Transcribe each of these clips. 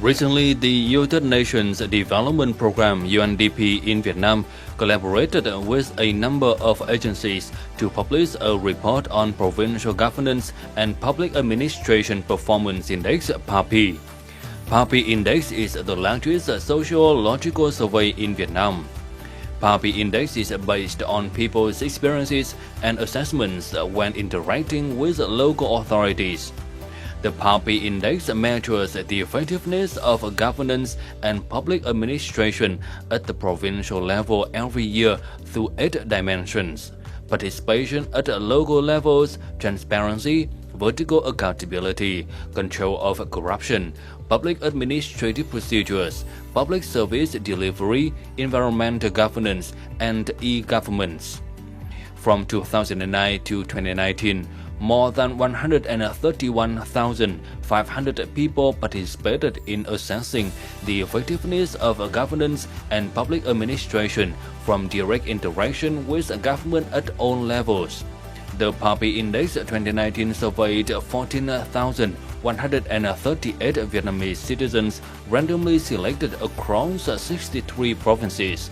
Recently, the United Nations Development Programme (UNDP) in Vietnam collaborated with a number of agencies to publish a report on provincial governance and public administration performance index (Papi). Papi Index is the largest sociological survey in Vietnam. Papi Index is based on people's experiences and assessments when interacting with local authorities. The Papi Index measures the effectiveness of governance and public administration at the provincial level every year through 8 dimensions: participation at local levels, transparency, vertical accountability, control of corruption, public administrative procedures, public service delivery, environmental governance, and e-governments. From 2009 to 2019, more than 131,500 people participated in assessing the effectiveness of governance and public administration from direct interaction with government at all levels. The Papi Index 2019 surveyed 14,138 Vietnamese citizens randomly selected across 63 provinces.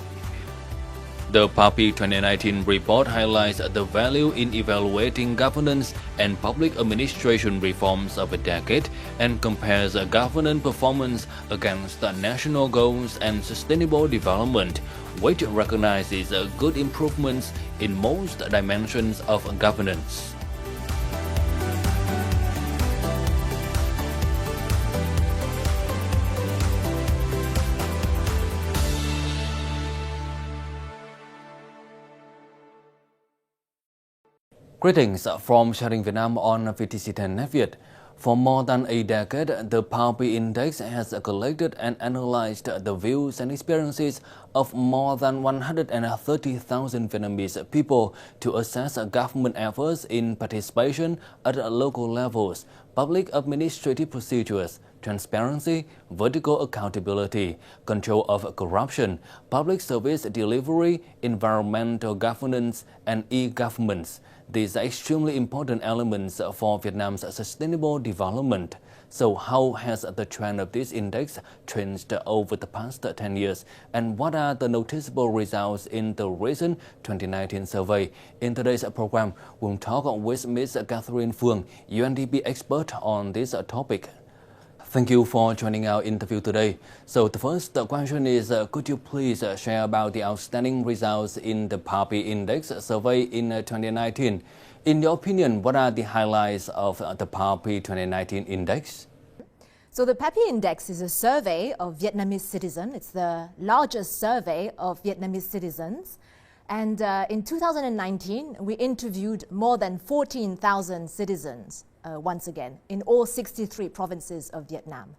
The Papi 2019 report highlights the value in evaluating governance and public administration reforms of a decade and compares governance performance against national goals and sustainable development, which recognizes good improvements in most dimensions of governance. Greetings from Sharing Vietnam on VTC10 Netviet. For more than a decade, the Papi Index has collected and analyzed the views and experiences of more than 130,000 Vietnamese people to assess government efforts in participation at local levels, public administrative procedures, transparency, vertical accountability, control of corruption, public service delivery, environmental governance, and e-governments. These are extremely important elements for Vietnam's sustainable development. So how has the trend of this index changed over the past 10 years? And what are the noticeable results in the recent 2019 survey? In today's program, we'll talk with Ms. Catherine Phương, UNDP expert on this topic. Thank you for joining our interview today. So the first question is, could you please share about the outstanding results in the Papi Index survey in 2019? In your opinion, what are the highlights of the Papi 2019 Index? So the Papi Index is a survey of Vietnamese citizens. It's the largest survey of Vietnamese citizens. And in 2019, we interviewed more than 14,000 citizens. Once again, in all 63 provinces of Vietnam.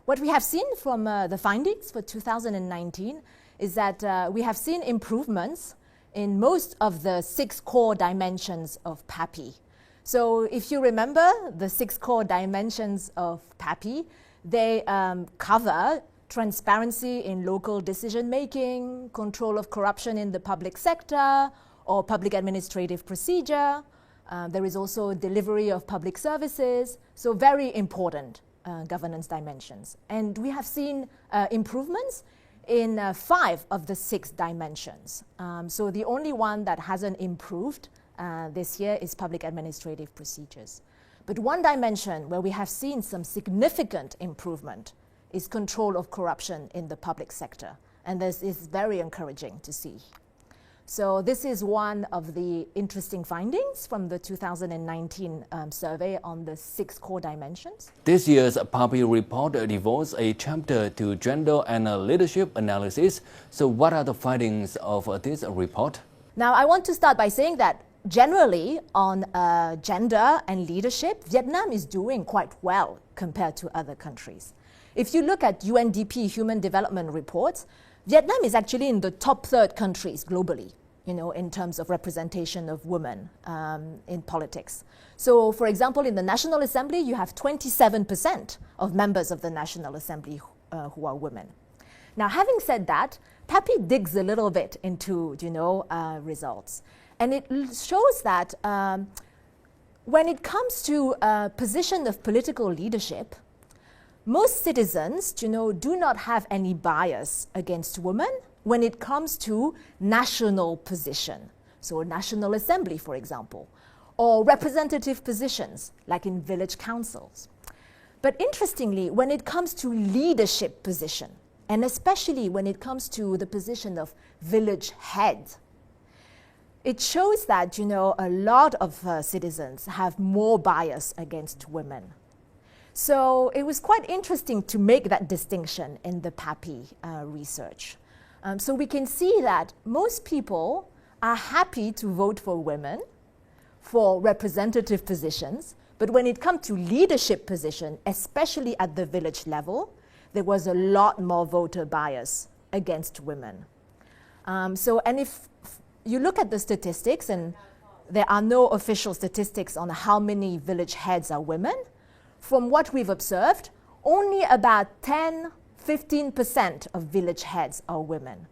What we have seen from the findings for 2019 is that we have seen improvements in most of the 6 core dimensions of Papi. So if you remember the 6 core dimensions of Papi, they cover transparency in local decision-making, control of corruption in the public sector, or public administrative procedure. There is also delivery of public services, so very important governance dimensions. And we have seen improvements in 5 of the 6 dimensions. So the only one that hasn't improved this year is public administrative procedures. But one dimension where we have seen some significant improvement is control of corruption in the public sector. And this is very encouraging to see. So this is one of the interesting findings from the 2019 survey on the 6 core dimensions. This year's Papi report devotes a chapter to gender and leadership analysis. So what are the findings of this report? Now, I want to start by saying that generally on gender and leadership, Vietnam is doing quite well compared to other countries. If you look at UNDP Human Development reports, Vietnam is actually in the top 3rd countries globally, in terms of representation of women in politics. So, for example, in the National Assembly, you have 27% of members of the National Assembly who are women. Now, having said that, Papi digs a little bit into, results. And it shows that when it comes to position of political leadership, most citizens, do not have any bias against women when it comes to national position. So a National Assembly, for example, or representative positions, like in village councils. But interestingly, when it comes to leadership position, and especially when it comes to the position of village head, it shows that, a lot of citizens have more bias against women. So it was quite interesting to make that distinction in the Papi research. So we can see that most people are happy to vote for women for representative positions, but when it comes to leadership position, especially at the village level, there was a lot more voter bias against women. And if you look at the statistics, and there are no official statistics on how many village heads are women, from what we've observed, only about 10-15% of village heads are women.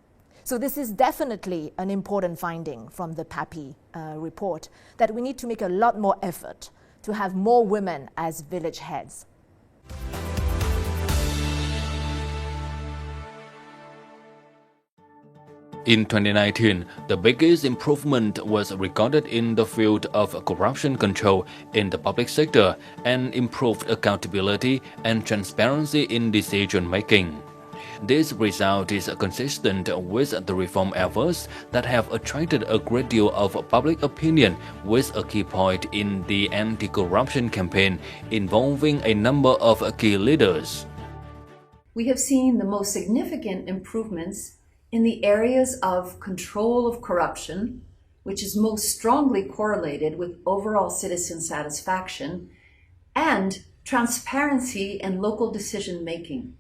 So this is definitely an important finding from the Papi report, that we need to make a lot more effort to have more women as village heads. In 2019, the biggest improvement was recorded in the field of corruption control in the public sector and improved accountability and transparency in decision-making. This result is consistent with the reform efforts that have attracted a great deal of public opinion, with a key point in the anti-corruption campaign involving a number of key leaders. We have seen the most significant improvements in the areas of control of corruption, which is most strongly correlated with overall citizen satisfaction, and transparency in local decision-making.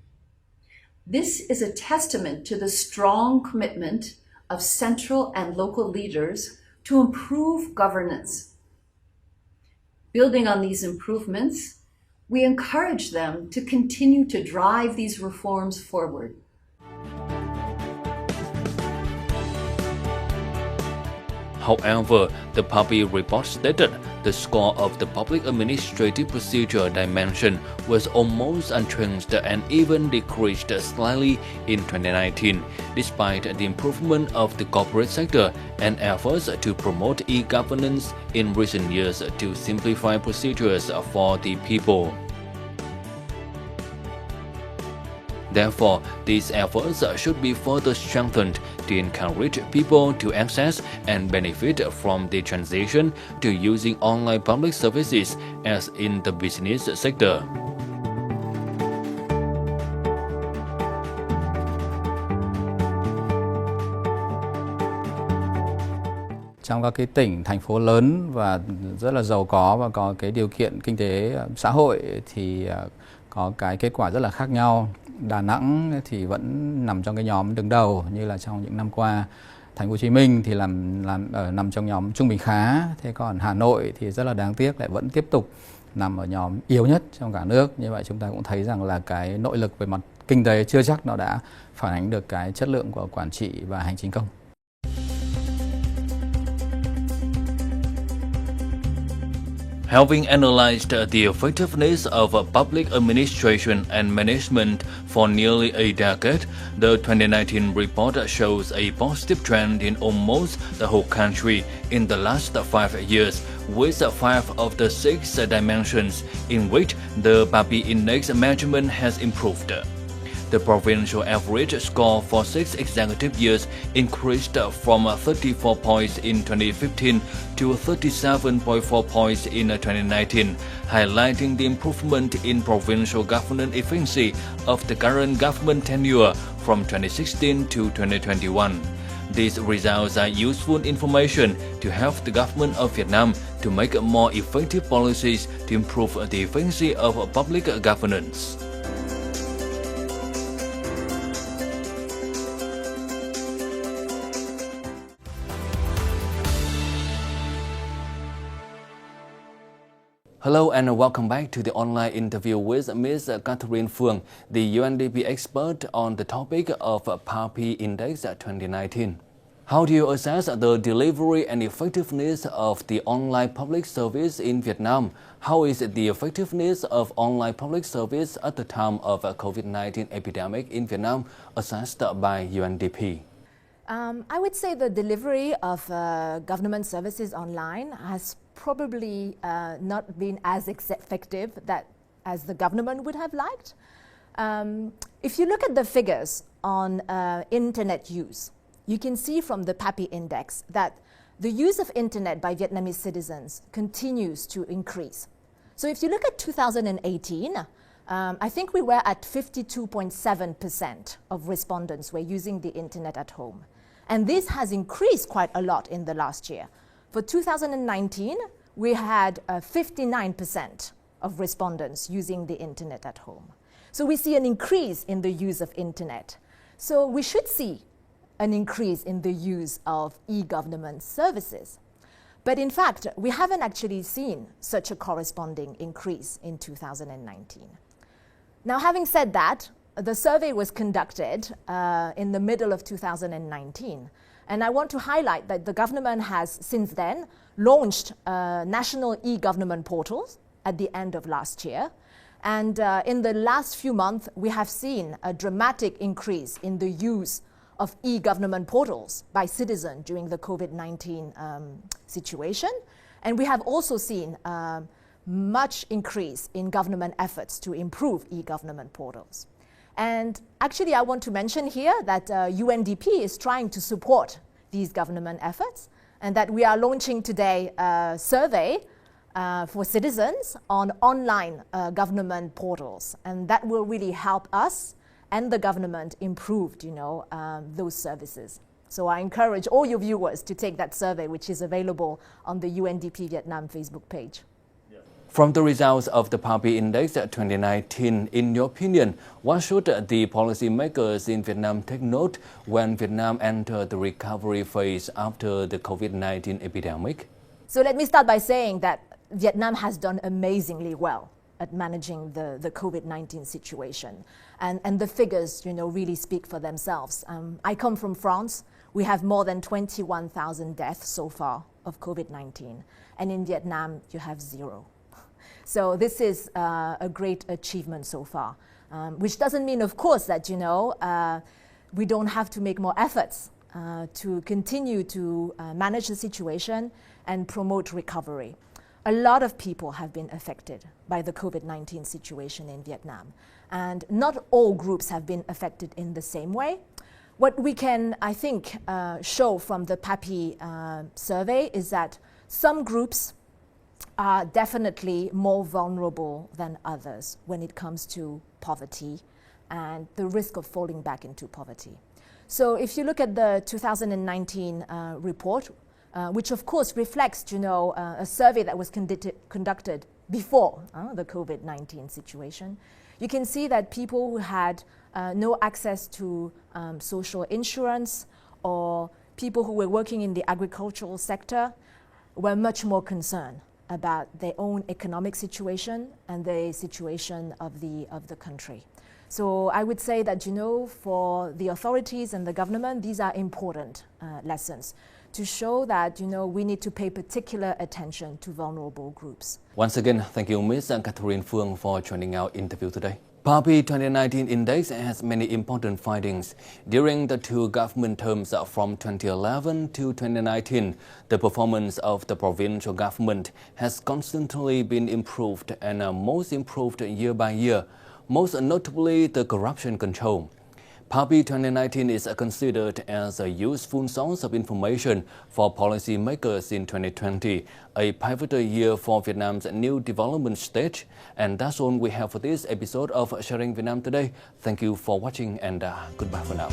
This is a testament to the strong commitment of central and local leaders to improve governance. Building on these improvements, we encourage them to continue to drive these reforms forward. However, the Papi report stated the score of the public administrative procedure dimension was almost unchanged and even decreased slightly in 2019, despite the improvement of the corporate sector and efforts to promote e-governance in recent years to simplify procedures for the people. Therefore, these efforts should be further strengthened to encourage people to access and benefit from the transition to using online public services as in the business sector. Trong các cái tỉnh, thành phố lớn và rất là giàu có và có cái điều kiện kinh tế xã hội thì có cái kết quả rất là khác nhau. Đà Nẵng thì vẫn nằm trong cái nhóm đứng đầu như là trong những năm qua. Thành phố Hồ Chí Minh thì nằm trong nhóm trung bình khá. Thế còn Hà Nội thì rất là đáng tiếc lại vẫn tiếp tục nằm ở nhóm yếu nhất trong cả nước. Như vậy chúng ta cũng thấy rằng là cái nội lực về mặt kinh tế chưa chắc nó đã phản ánh được cái chất lượng của quản trị và hành chính công. Having analyzed the effectiveness of public administration and management for nearly a decade, the 2019 report shows a positive trend in almost the whole country in the last 5 years, with 5 of the 6 dimensions in which the Papi index measurement has improved. The provincial average score for 6 executive years increased from 34 points in 2015 to 37.4 points in 2019, highlighting the improvement in provincial governance efficiency of the current government tenure from 2016 to 2021. These results are useful information to help the government of Vietnam to make more effective policies to improve the efficiency of public governance. Hello and welcome back to the online interview with Ms. Catherine Phương, the UNDP expert on the topic of Papi Index 2019. How do you assess the delivery and effectiveness of the online public service in Vietnam? How is the effectiveness of online public service at the time of a COVID-19 epidemic in Vietnam assessed by UNDP? I would say the delivery of government services online has probably not been as effective as the government would have liked. If you look at the figures on internet use, you can see from the Papi index that the use of internet by Vietnamese citizens continues to increase. So if you look at 2018, I think we were at 52.7% of respondents were using the internet at home. And this has increased quite a lot in the last year. For 2019, we had 59% of respondents using the internet at home. So we see an increase in the use of internet. So we should see an increase in the use of e-government services. But in fact, we haven't actually seen such a corresponding increase in 2019. Now, having said that, the survey was conducted in the middle of 2019. And I want to highlight that the government has since then launched national e-government portals at the end of last year. And in the last few months, we have seen a dramatic increase in the use of e-government portals by citizens during the COVID-19 situation. And we have also seen much increase in government efforts to improve e-government portals. And actually, I want to mention here that UNDP is trying to support these government efforts, and that we are launching today a survey for citizens on online government portals. And that will really help us and the government improved, those services. So I encourage all your viewers to take that survey, which is available on the UNDP Vietnam Facebook page. From the results of the Papi Index 2019, in your opinion, what should the policymakers in Vietnam take note when Vietnam enters the recovery phase after the COVID-19 epidemic? So let me start by saying that Vietnam has done amazingly well at managing the COVID-19 situation. And the figures, really speak for themselves. I come from France. We have more than 21,000 deaths so far of COVID-19. And in Vietnam, you have 0. So this is a great achievement so far, which doesn't mean, of course, that, we don't have to make more efforts to continue to manage the situation and promote recovery. A lot of people have been affected by the COVID-19 situation in Vietnam, and not all groups have been affected in the same way. What we can, I think, show from the Papi survey is that some groups are definitely more vulnerable than others when it comes to poverty and the risk of falling back into poverty. So if you look at the 2019 report, which of course reflects, a survey that was conducted before the COVID-19 situation, you can see that people who had no access to social insurance, or people who were working in the agricultural sector, were much more concerned about their own economic situation and the situation of the country. So I would say that, for the authorities and the government, these are important lessons to show that, we need to pay particular attention to vulnerable groups. Once again, thank you, Ms. Catherine Phương, for joining our interview today. Papi 2019 Index has many important findings. During the 2 government terms from 2011 to 2019, the performance of the provincial government has constantly been improved and most improved year by year, most notably the corruption control. Papi 2019 is considered as a useful source of information for policymakers in 2020, a pivotal year for Vietnam's new development stage. And that's all we have for this episode of Sharing Vietnam today. Thank you for watching, and goodbye for now.